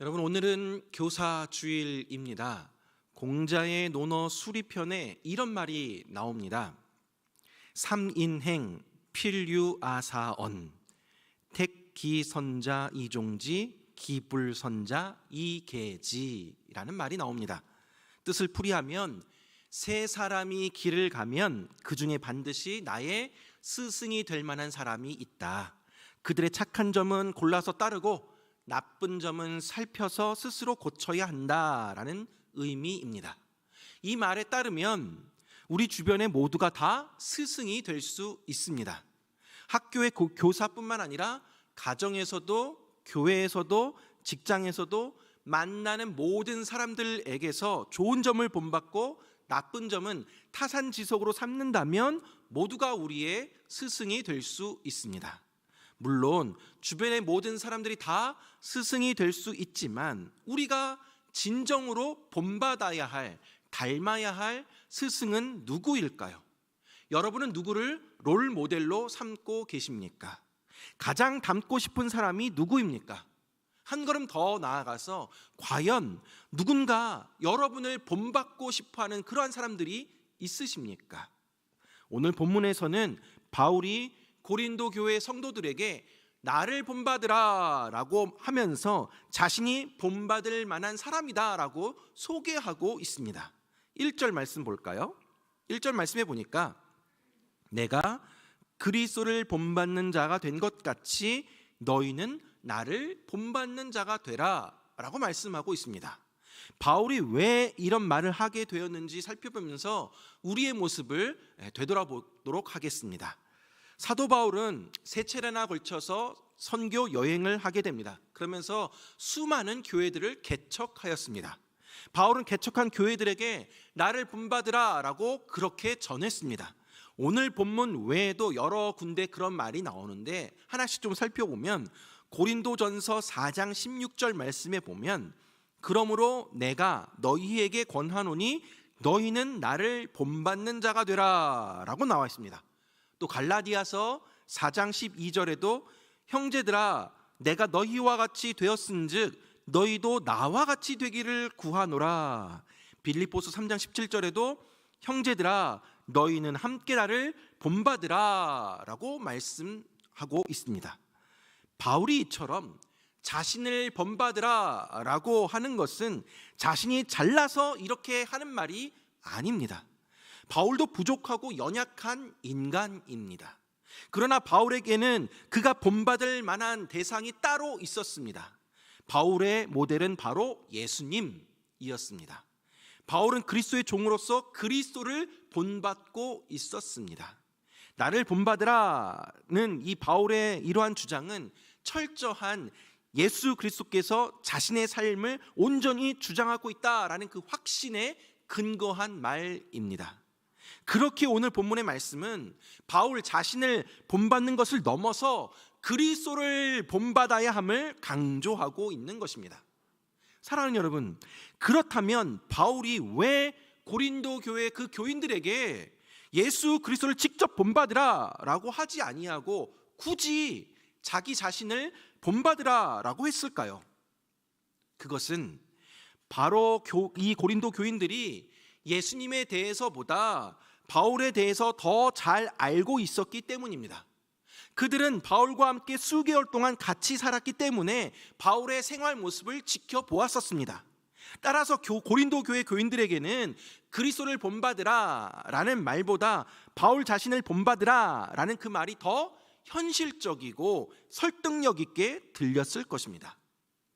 여러분, 오늘은 교사주일입니다. 공자의 논어 수리편에 이런 말이 나옵니다. 삼인행 필유아사언 택기선자 이종지 기불선자 이계지라는 말이 나옵니다. 뜻을 풀이하면 세 사람이 길을 가면 그 중에 반드시 나의 스승이 될 만한 사람이 있다. 그들의 착한 점은 골라서 따르고 나쁜 점은 살펴서 스스로 고쳐야 한다라는 의미입니다. 이 말에 따르면 우리 주변의 모두가 다 스승이 될 수 있습니다. 학교의 교사뿐만 아니라 가정에서도 교회에서도 직장에서도 만나는 모든 사람들에게서 좋은 점을 본받고 나쁜 점은 타산지석으로 삼는다면 모두가 우리의 스승이 될 수 있습니다. 물론 주변의 모든 사람들이 다 스승이 될 수 있지만 우리가 진정으로 본받아야 할, 닮아야 할 스승은 누구일까요? 여러분은 누구를 롤 모델로 삼고 계십니까? 가장 닮고 싶은 사람이 누구입니까? 한 걸음 더 나아가서 과연 누군가 여러분을 본받고 싶어하는 그러한 사람들이 있으십니까? 오늘 본문에서는 바울이 고린도 교회 성도들에게 나를 본받으라 라고 하면서 자신이 본받을 만한 사람이다 라고 소개하고 있습니다. 1절 말씀 볼까요? 1절 말씀에 보니까 내가 그리스도를 본받는 자가 된 것 같이 너희는 나를 본받는 자가 되라 라고 말씀하고 있습니다. 바울이 왜 이런 말을 하게 되었는지 살펴보면서 우리의 모습을 되돌아보도록 하겠습니다. 사도 바울은 세 차례나 걸쳐서 선교 여행을 하게 됩니다. 그러면서 수많은 교회들을 개척하였습니다. 바울은 개척한 교회들에게 나를 본받으라 라고 그렇게 전했습니다. 오늘 본문 외에도 여러 군데 그런 말이 나오는데 하나씩 좀 살펴보면 고린도전서 4장 16절 말씀에 보면 그러므로 내가 너희에게 권하노니 너희는 나를 본받는 자가 되라 라고 나와 있습니다. 또 갈라디아서 4장 12절에도 형제들아 내가 너희와 같이 되었은즉 너희도 나와 같이 되기를 구하노라. 빌립보서 3장 17절에도 형제들아 너희는 함께 나를 본받으라 라고 말씀하고 있습니다. 바울이 이처럼 자신을 본받으라 라고 하는 것은 자신이 잘나서 이렇게 하는 말이 아닙니다. 바울도 부족하고 연약한 인간입니다. 그러나 바울에게는 그가 본받을 만한 대상이 따로 있었습니다. 바울의 모델은 바로 예수님이었습니다. 바울은 그리스도의 종으로서 그리스도를 본받고 있었습니다. 나를 본받으라는 이 바울의 이러한 주장은 철저한 예수 그리스도께서 자신의 삶을 온전히 주장하고 있다라는 그 확신에 근거한 말입니다. 그렇게 오늘 본문의 말씀은 바울 자신을 본받는 것을 넘어서 그리스도를 본받아야 함을 강조하고 있는 것입니다. 사랑하는 여러분, 그렇다면 바울이 왜 고린도 교회 그 교인들에게 예수 그리스도를 직접 본받으라 라고 하지 아니하고 굳이 자기 자신을 본받으라 라고 했을까요? 그것은 바로 이 고린도 교인들이 예수님에 대해서보다 바울에 대해서 더 잘 알고 있었기 때문입니다. 그들은 바울과 함께 수개월 동안 같이 살았기 때문에 바울의 생활 모습을 지켜보았었습니다. 따라서 고린도 교회 교인들에게는 그리스도를 본받으라 라는 말보다 바울 자신을 본받으라 라는 그 말이 더 현실적이고 설득력 있게 들렸을 것입니다.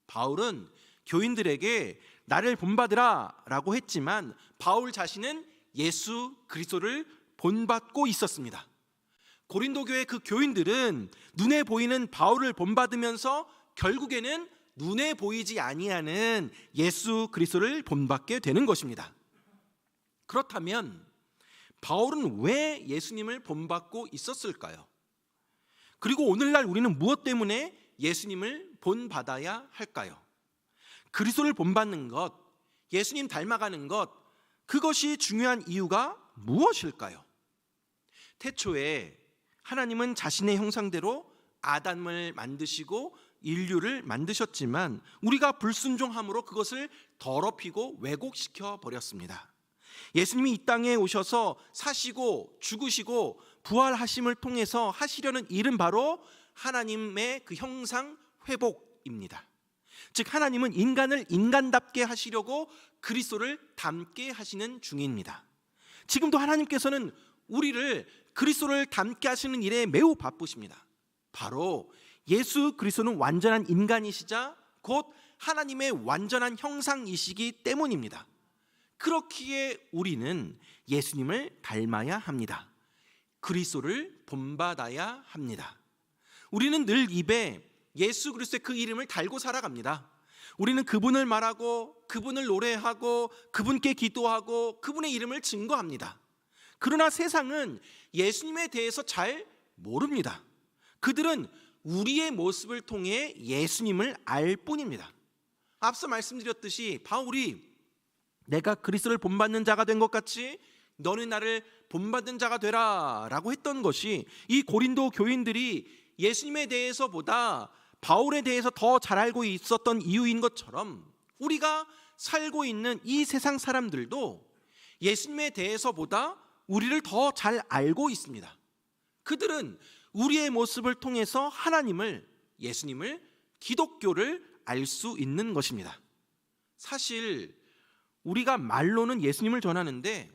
바울은 교인들에게 나를 본받으라 라고 했지만 바울 자신은 예수 그리스도를 본받고 있었습니다. 고린도 교회 그 교인들은 눈에 보이는 바울을 본받으면서 결국에는 눈에 보이지 아니하는 예수 그리스도를 본받게 되는 것입니다. 그렇다면 바울은 왜 예수님을 본받고 있었을까요? 그리고 오늘날 우리는 무엇 때문에 예수님을 본받아야 할까요? 그리스도를 본받는 것, 예수님 닮아가는 것, 그것이 중요한 이유가 무엇일까요? 태초에 하나님은 자신의 형상대로 아담을 만드시고 인류를 만드셨지만 우리가 불순종함으로 그것을 더럽히고 왜곡시켜 버렸습니다. 예수님이 이 땅에 오셔서 사시고 죽으시고 부활하심을 통해서 하시려는 일은 바로 하나님의 그 형상 회복입니다. 즉 하나님은 인간을 인간답게 하시려고 그리스도를 닮게 하시는 중입니다. 지금도 하나님께서는 우리를 그리스도를 닮게 하시는 일에 매우 바쁘십니다. 바로 예수 그리스도는 완전한 인간이시자 곧 하나님의 완전한 형상이시기 때문입니다. 그렇기에 우리는 예수님을 닮아야 합니다. 그리스도를 본받아야 합니다. 우리는 늘 입에 예수 그리스도의 그 이름을 달고 살아갑니다. 우리는 그분을 말하고 그분을 노래하고 그분께 기도하고 그분의 이름을 증거합니다. 그러나 세상은 예수님에 대해서 잘 모릅니다. 그들은 우리의 모습을 통해 예수님을 알 뿐입니다. 앞서 말씀드렸듯이 바울이 내가 그리스도를 본받는 자가 된 것 같이 너는 나를 본받는 자가 되라 라고 했던 것이 이 고린도 교인들이 예수님에 대해서보다 바울에 대해서 더 잘 알고 있었던 이유인 것처럼 우리가 살고 있는 이 세상 사람들도 예수님에 대해서보다 우리를 더 잘 알고 있습니다. 그들은 우리의 모습을 통해서 하나님을, 예수님을, 기독교를 알 수 있는 것입니다. 사실 우리가 말로는 예수님을 전하는데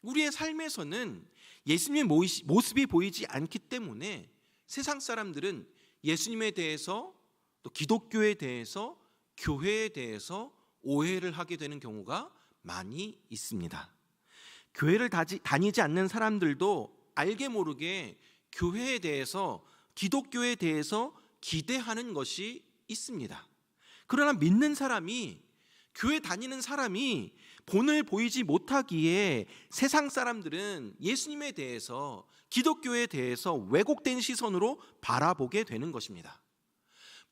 우리의 삶에서는 예수님의 모습이 보이지 않기 때문에 세상 사람들은 예수님에 대해서 또 기독교에 대해서 교회에 대해서 오해를 하게 되는 경우가 많이 있습니다. 교회를 다니지 않는 사람들도 알게 모르게 교회에 대해서 기독교에 대해서 기대하는 것이 있습니다. 그러나 믿는 사람이, 교회 다니는 사람이 본을 보이지 못하기에 세상 사람들은 예수님에 대해서, 기독교에 대해서 왜곡된 시선으로 바라보게 되는 것입니다.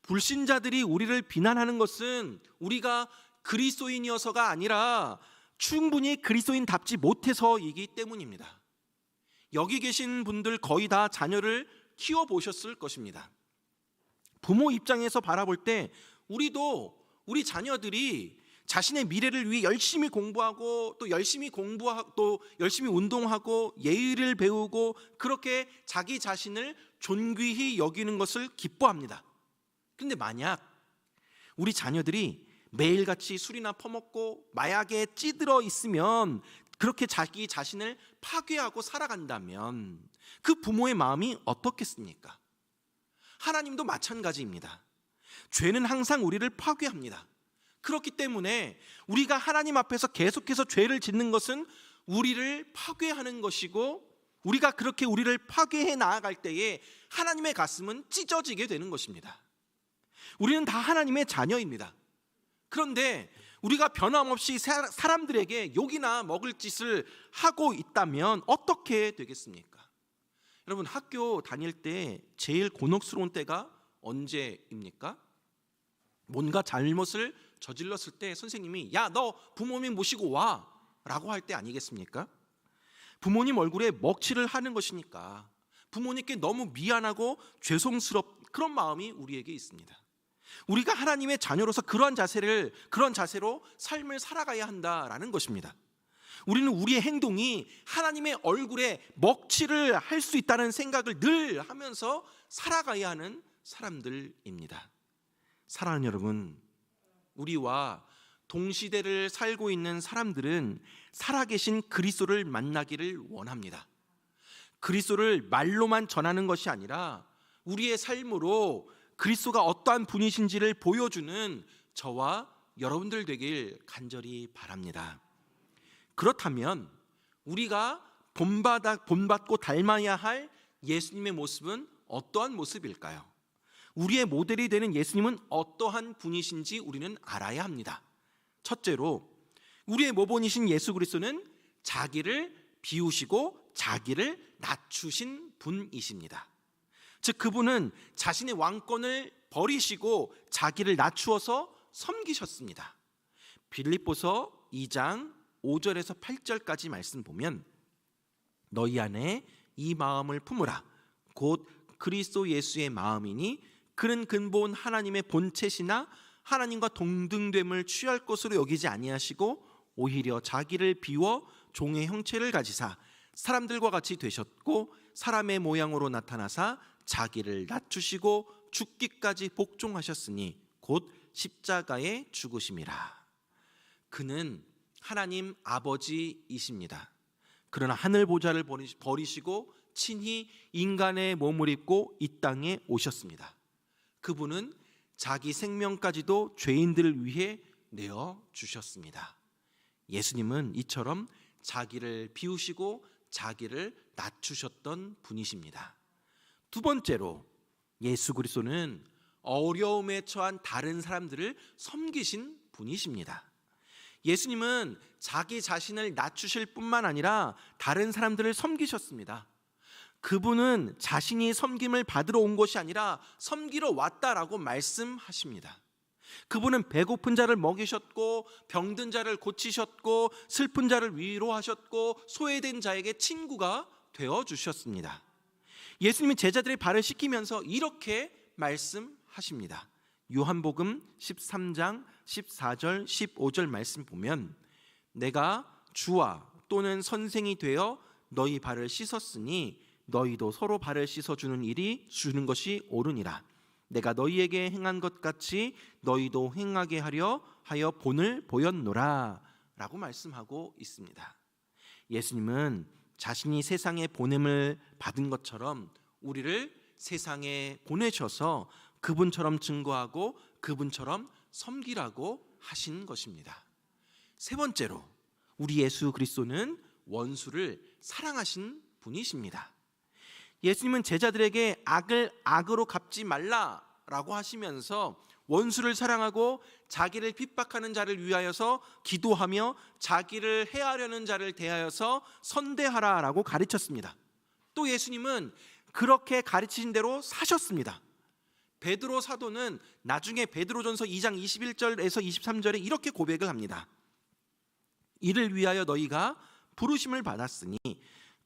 불신자들이 우리를 비난하는 것은 우리가 그리스도인이어서가 아니라 충분히 그리스도인답지 못해서이기 때문입니다. 여기 계신 분들 거의 다 자녀를 키워보셨을 것입니다. 부모 입장에서 바라볼 때 우리도 우리 자녀들이 자신의 미래를 위해 열심히 공부하고 또 열심히 운동하고 예의를 배우고 그렇게 자기 자신을 존귀히 여기는 것을 기뻐합니다. 그런데 만약 우리 자녀들이 매일같이 술이나 퍼먹고 마약에 찌들어 있으면 그렇게 자기 자신을 파괴하고 살아간다면 그 부모의 마음이 어떻겠습니까? 하나님도 마찬가지입니다. 죄는 항상 우리를 파괴합니다. 그렇기 때문에 우리가 하나님 앞에서 계속해서 죄를 짓는 것은 우리를 파괴하는 것이고 우리가 그렇게 우리를 파괴해 나아갈 때에 하나님의 가슴은 찢어지게 되는 것입니다. 우리는 다 하나님의 자녀입니다. 그런데 우리가 변함없이 사람들에게 욕이나 먹을 짓을 하고 있다면 어떻게 되겠습니까? 여러분, 학교 다닐 때 제일 곤혹스러운 때가 언제입니까? 뭔가 잘못을 저질렀을 때 선생님이 야, 너 부모님 모시고 와 라고 할 때 아니겠습니까? 부모님 얼굴에 먹칠을 하는 것이니까 부모님께 너무 미안하고 그런 마음이 우리에게 있습니다. 우리가 하나님의 자녀로서 그런 자세로 삶을 살아가야 한다라는 것입니다. 우리는 우리의 행동이 하나님의 얼굴에 먹칠을 할 수 있다는 생각을 늘 하면서 살아가야 하는 사람들입니다. 사랑하는 여러분, 우리와 동시대를 살고 있는 사람들은 살아계신 그리스도를 만나기를 원합니다. 그리스도를 말로만 전하는 것이 아니라 우리의 삶으로 그리스도가 어떠한 분이신지를 보여주는 저와 여러분들 되길 간절히 바랍니다. 그렇다면 우리가 본받고 닮아야 할 예수님의 모습은 어떠한 모습일까요? 우리의 모델이 되는 예수님은 어떠한 분이신지 우리는 알아야 합니다. 첫째로 우리의 모본이신 예수 그리스도는 자기를 비우시고 자기를 낮추신 분이십니다. 즉 그분은 자신의 왕권을 버리시고 자기를 낮추어서 섬기셨습니다. 빌립보서 2장 5절에서 8절까지 말씀 보면 너희 안에 이 마음을 품으라 곧 그리스도 예수의 마음이니 그는 근본 하나님의 본체시나 하나님과 동등됨을 취할 것으로 여기지 아니하시고 오히려 자기를 비워 종의 형체를 가지사 사람들과 같이 되셨고 사람의 모양으로 나타나사 자기를 낮추시고 죽기까지 복종하셨으니 곧 십자가에 죽으심이라. 그는 하나님 아버지이십니다. 그러나 하늘 보좌를 버리시고 친히 인간의 몸을 입고 이 땅에 오셨습니다. 그분은 자기 생명까지도 죄인들을 위해 내어 주셨습니다. 예수님은 이처럼 자기를 비우시고 자기를 낮추셨던 분이십니다. 두 번째로 예수 그리스도는 어려움에 처한 다른 사람들을 섬기신 분이십니다. 예수님은 자기 자신을 낮추실 뿐만 아니라 다른 사람들을 섬기셨습니다. 그분은 자신이 섬김을 받으러 온 것이 아니라 섬기러 왔다라고 말씀하십니다. 그분은 배고픈 자를 먹이셨고 병든 자를 고치셨고 슬픈 자를 위로하셨고 소외된 자에게 친구가 되어주셨습니다. 예수님이 제자들의 발을 씻기면서 이렇게 말씀하십니다. 요한복음 13장 14절 15절 말씀 보면 내가 주와 또는 선생이 되어 너희 발을 씻었으니 너희도 서로 발을 씻어주는 일이 주는 것이 옳으니라. 내가 너희에게 행한 것 같이 너희도 행하게 하려 하여 본을 보였노라 라고 말씀하고 있습니다. 예수님은 자신이 세상에 보냄을 받은 것처럼 우리를 세상에 보내셔서 그분처럼 증거하고 그분처럼 섬기라고 하신 것입니다. 세 번째로 우리 예수 그리스도는 원수를 사랑하신 분이십니다. 예수님은 제자들에게 악을 악으로 갚지 말라라고 하시면서 원수를 사랑하고 자기를 핍박하는 자를 위하여서 기도하며 자기를 해하려는 자를 대하여서 선대하라라고 가르쳤습니다. 또 예수님은 그렇게 가르치신 대로 사셨습니다. 베드로 사도는 나중에 베드로전서 2장 21절에서 23절에 이렇게 고백을 합니다. 이를 위하여 너희가 부르심을 받았으니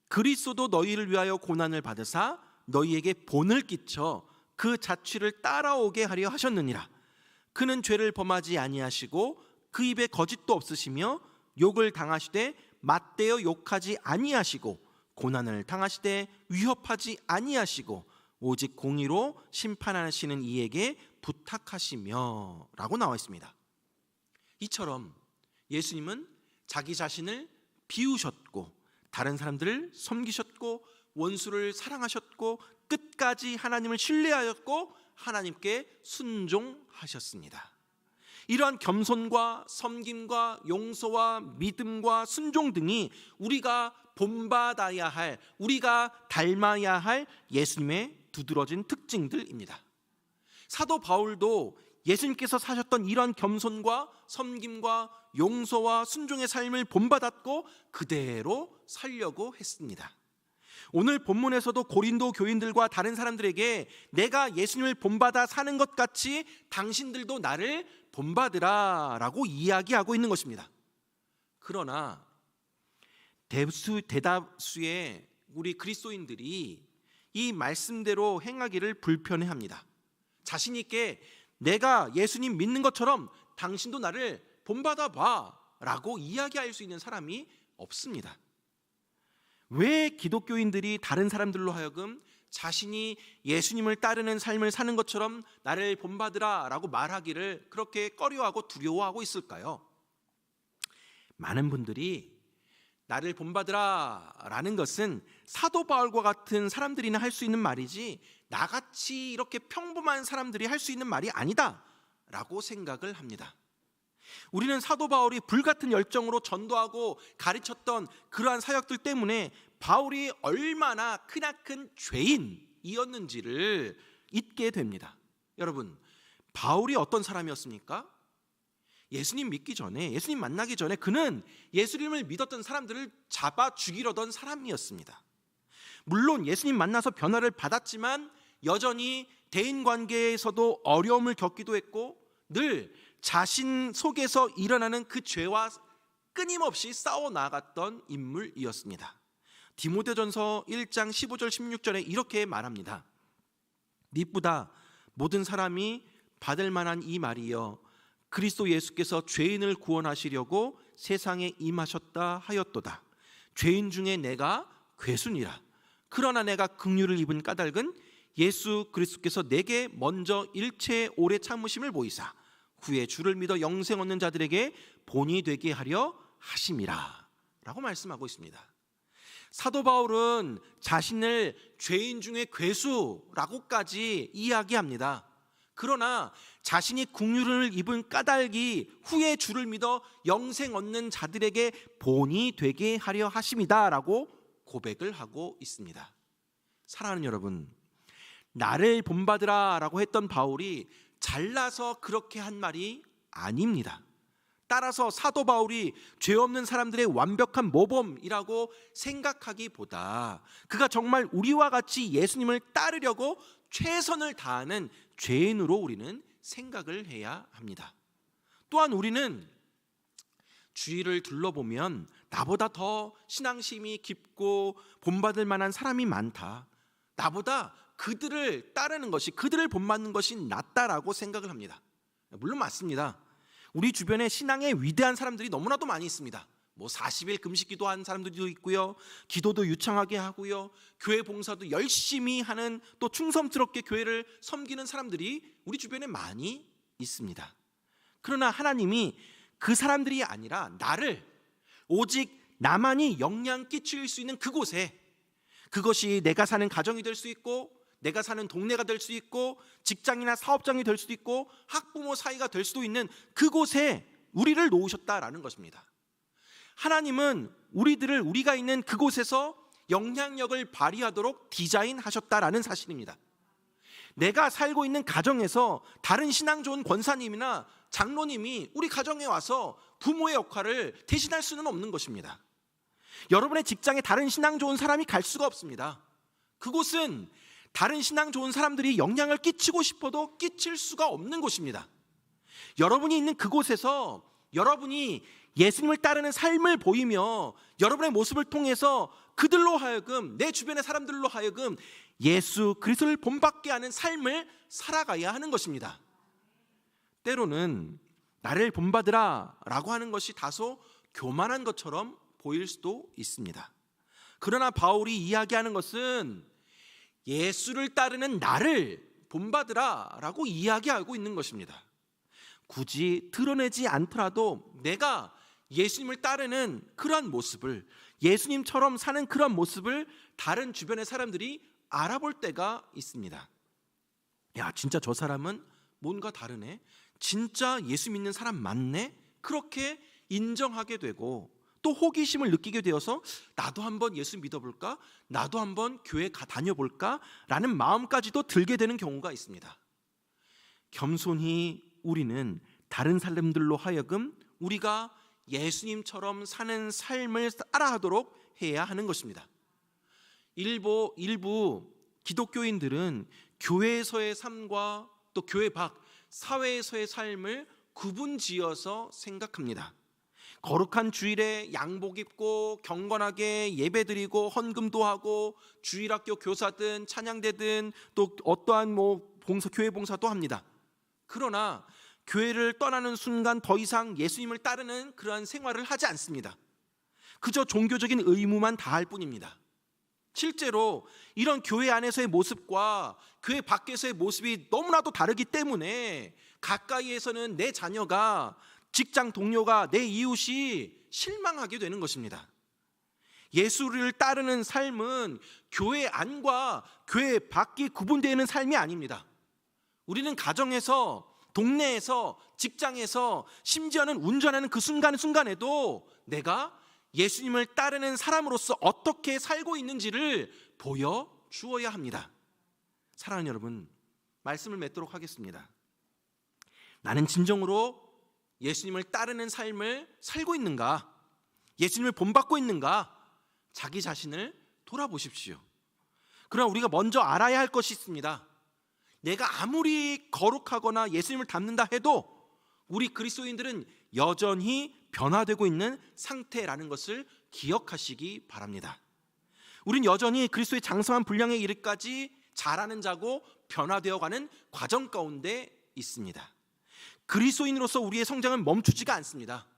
그리스도도 너희를 위하여 고난을 받으사 너희에게 본을 끼쳐 그 자취를 따라오게 하려 하셨느니라. 그는 죄를 범하지 아니하시고 그 입에 거짓도 없으시며 욕을 당하시되 맞대어 욕하지 아니하시고 고난을 당하시되 위협하지 아니하시고 오직 공의로 심판하시는 이에게 부탁하시며 라고 나와 있습니다. 이처럼 예수님은 자기 자신을 비우셨고 다른 사람들을 섬기셨고 원수를 사랑하셨고 끝까지 하나님을 신뢰하였고 하나님께 순종하셨습니다. 이러한 겸손과 섬김과 용서와 믿음과 순종 등이 우리가 본받아야 할, 우리가 닮아야 할 예수님의 두드러진 특징들입니다. 사도 바울도 예수님께서 사셨던 이러한 겸손과 섬김과 용서와 순종의 삶을 본받았고 그대로 살려고 했습니다. 오늘 본문에서도 고린도 교인들과 다른 사람들에게 내가 예수님을 본받아 사는 것 같이 당신들도 나를 본받으라 라고 이야기하고 있는 것입니다. 그러나 대다수의 우리 그리스도인들이 이 말씀대로 행하기를 불편해합니다. 자신 있게 내가 예수님 믿는 것처럼 당신도 나를 본받아 봐 라고 이야기할 수 있는 사람이 없습니다. 왜 기독교인들이 다른 사람들로 하여금 자신이 예수님을 따르는 삶을 사는 것처럼 나를 본받으라 라고 말하기를 그렇게 꺼려하고 두려워하고 있을까요? 많은 분들이 나를 본받으라 라는 것은 사도 바울과 같은 사람들이나 할 수 있는 말이지 나같이 이렇게 평범한 사람들이 할 수 있는 말이 아니다 라고 생각을 합니다. 우리는 사도 바울이 불같은 열정으로 전도하고 가르쳤던 그러한 사역들 때문에 바울이 얼마나 크나큰 죄인이었는지를 잊게 됩니다. 여러분, 바울이 어떤 사람이었습니까? 예수님 믿기 전에, 예수님 만나기 전에 그는 예수님을 믿었던 사람들을 잡아 죽이려던 사람이었습니다. 물론 예수님 만나서 변화를 받았지만 여전히 대인관계에서도 어려움을 겪기도 했고 늘 자신 속에서 일어나는 그 죄와 끊임없이 싸워나갔던 인물이었습니다. 디모데전서 1장 15절 16절에 이렇게 말합니다. 니보다 모든 사람이 받을 만한 이 말이여 그리스도 예수께서 죄인을 구원하시려고 세상에 임하셨다 하였도다. 죄인 중에 내가 괴순이라. 그러나 내가 긍휼을 입은 까닭은 예수 그리스도께서 내게 먼저 일체 오래 참으심을 보이사 후에 주를 믿어 영생 얻는 자들에게 본이 되게 하려 하심이라 라고 말씀하고 있습니다. 사도 바울은 자신을 죄인 중에 괴수라고까지 이야기합니다. 그러나 자신이 긍휼을 입은 까닭이 후에 주를 믿어 영생 얻는 자들에게 본이 되게 하려 하심이다 라고 고백을 하고 있습니다. 사랑하는 여러분, 나를 본받으라 라고 했던 바울이 잘나서 그렇게 한 말이 아닙니다. 따라서 사도 바울이 죄 없는 사람들의 완벽한 모범이라고 생각하기보다 그가 정말 우리와 같이 예수님을 따르려고 최선을 다하는 죄인으로 우리는 생각을 해야 합니다. 또한 우리는 주위를 둘러보면 나보다 더 신앙심이 깊고 본받을 만한 사람이 많다, 나보다 그들을 따르는 것이, 그들을 본받는 것이 낫다라고 생각을 합니다. 물론 맞습니다. 우리 주변에 신앙의 위대한 사람들이 너무나도 많이 있습니다. 40일 금식 기도한 사람들도 있고요, 기도도 유창하게 하고요, 교회 봉사도 열심히 하는, 또 충성스럽게 교회를 섬기는 사람들이 우리 주변에 많이 있습니다. 그러나 하나님이 그 사람들이 아니라 나를, 오직 나만이 영향 끼칠 수 있는 그곳에, 그것이 내가 사는 가정이 될 수 있고 내가 사는 동네가 될 수 있고 직장이나 사업장이 될 수도 있고 학부모 사이가 될 수도 있는 그곳에 우리를 놓으셨다라는 것입니다. 하나님은 우리가 있는 그곳에서 영향력을 발휘하도록 디자인하셨다라는 사실입니다. 내가 살고 있는 가정에서 다른 신앙 좋은 권사님이나 장로님이 우리 가정에 와서 부모의 역할을 대신할 수는 없는 것입니다. 여러분의 직장에 다른 신앙 좋은 사람이 갈 수가 없습니다. 그곳은 다른 신앙 좋은 사람들이 영향을 끼치고 싶어도 끼칠 수가 없는 곳입니다. 여러분이 있는 그곳에서 여러분이 예수님을 따르는 삶을 보이며 여러분의 모습을 통해서 그들로 하여금, 내 주변의 사람들로 하여금 예수 그리스도를 본받게 하는 삶을 살아가야 하는 것입니다. 때로는 나를 본받으라 라고 하는 것이 다소 교만한 것처럼 보일 수도 있습니다. 그러나 바울이 이야기하는 것은 예수를 따르는 나를 본받으라 라고 이야기하고 있는 것입니다. 굳이 드러내지 않더라도 내가 예수님을 따르는 그러한 모습을, 예수님처럼 사는 그런 모습을 다른 주변의 사람들이 알아볼 때가 있습니다. 야, 진짜 저 사람은 뭔가 다르네, 진짜 예수 믿는 사람 맞네, 그렇게 인정하게 되고 또 호기심을 느끼게 되어서 나도 한번 예수 믿어볼까, 나도 한번 교회 다녀볼까 라는 마음까지도 들게 되는 경우가 있습니다. 겸손히 우리는 다른 사람들로 하여금 우리가 예수님처럼 사는 삶을 따라하도록 해야 하는 것입니다. 일부 기독교인들은 교회에서의 삶과 또 교회 밖 사회에서의 삶을 구분지어서 생각합니다. 거룩한 주일에 양복 입고 경건하게 예배드리고 헌금도 하고 주일학교 교사든 찬양대든 또 어떠한 교회 봉사도 합니다. 그러나 교회를 떠나는 순간 더 이상 예수님을 따르는 그러한 생활을 하지 않습니다. 그저 종교적인 의무만 다할 뿐입니다. 실제로 이런 교회 안에서의 모습과 교회 밖에서의 모습이 너무나도 다르기 때문에 가까이에서는 내 자녀가, 직장 동료가, 내 이웃이 실망하게 되는 것입니다. 예수를 따르는 삶은 교회 안과 교회 밖이 구분되는 삶이 아닙니다. 우리는 가정에서, 동네에서, 직장에서, 심지어는 운전하는 그 순간순간에도 내가 예수님을 따르는 사람으로서 어떻게 살고 있는지를 보여주어야 합니다. 사랑하는 여러분, 말씀을 맺도록 하겠습니다. 나는 진정으로 예수님을 따르는 삶을 살고 있는가? 예수님을 본받고 있는가? 자기 자신을 돌아보십시오. 그러나 우리가 먼저 알아야 할 것이 있습니다. 내가 아무리 거룩하거나 예수님을 닮는다 해도 우리 그리스도인들은 여전히 변화되고 있는 상태라는 것을 기억하시기 바랍니다. 우린 여전히 그리스도의 장성한 분량에 이르기까지 자라는 자고 변화되어가는 과정 가운데 있습니다. 그리스도인으로서 우리의 성장은 멈추지가 않습니다.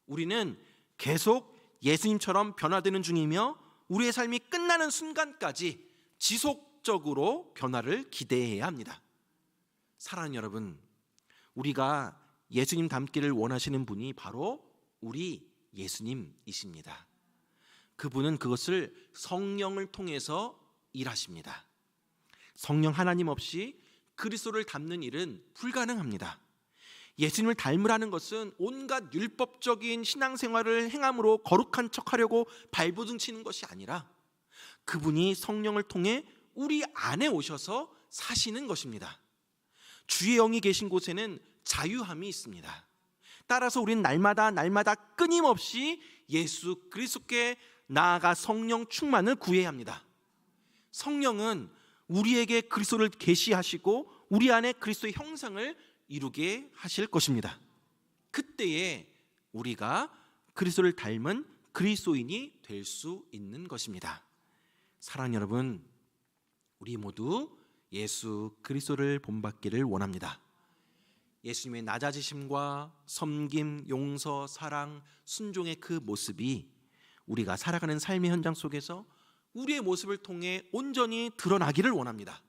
우리는 계속 예수님처럼 변화되는 중이며 우리의 삶이 끝나는 순간까지 지속적으로 변화를 기대해야 합니다. 사랑하는 여러분, 우리가 예수님 닮기를 원하시는 분이 바로 우리 예수님이십니다. 그분은 그것을 성령을 통해서 일하십니다. 성령 하나님 없이 그리스도를 닮는 일은 불가능합니다. 예수님을 닮으라는 것은 온갖 율법적인 신앙생활을 행함으로 거룩한 척하려고 발버둥치는 것이 아니라 그분이 성령을 통해 우리 안에 오셔서 사시는 것입니다. 주의 영이 계신 곳에는 자유함이 있습니다. 따라서 우리는 날마다 끊임없이 예수 그리스도께 나아가 성령 충만을 구해야 합니다. 성령은 우리에게 그리스도를 계시하시고 우리 안에 그리스도의 형상을 이루게 하실 것입니다. 그때에 우리가 그리스도를 닮은 그리스도인이 될 수 있는 것입니다. 사랑하는 여러분, 우리 모두 예수 그리스도를 본받기를 원합니다. 예수님의 낮아지심과 섬김, 용서, 사랑, 순종의 그 모습이 우리가 살아가는 삶의 현장 속에서 우리의 모습을 통해 온전히 드러나기를 원합니다.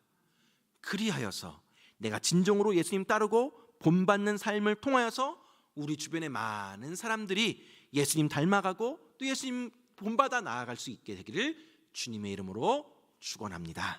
그리하여서 내가 진정으로 예수님 따르고 본받는 삶을 통하여서 우리 주변의 많은 사람들이 예수님 닮아가고 또 예수님 본받아 나아갈 수 있게 되기를 주님의 이름으로 축원합니다.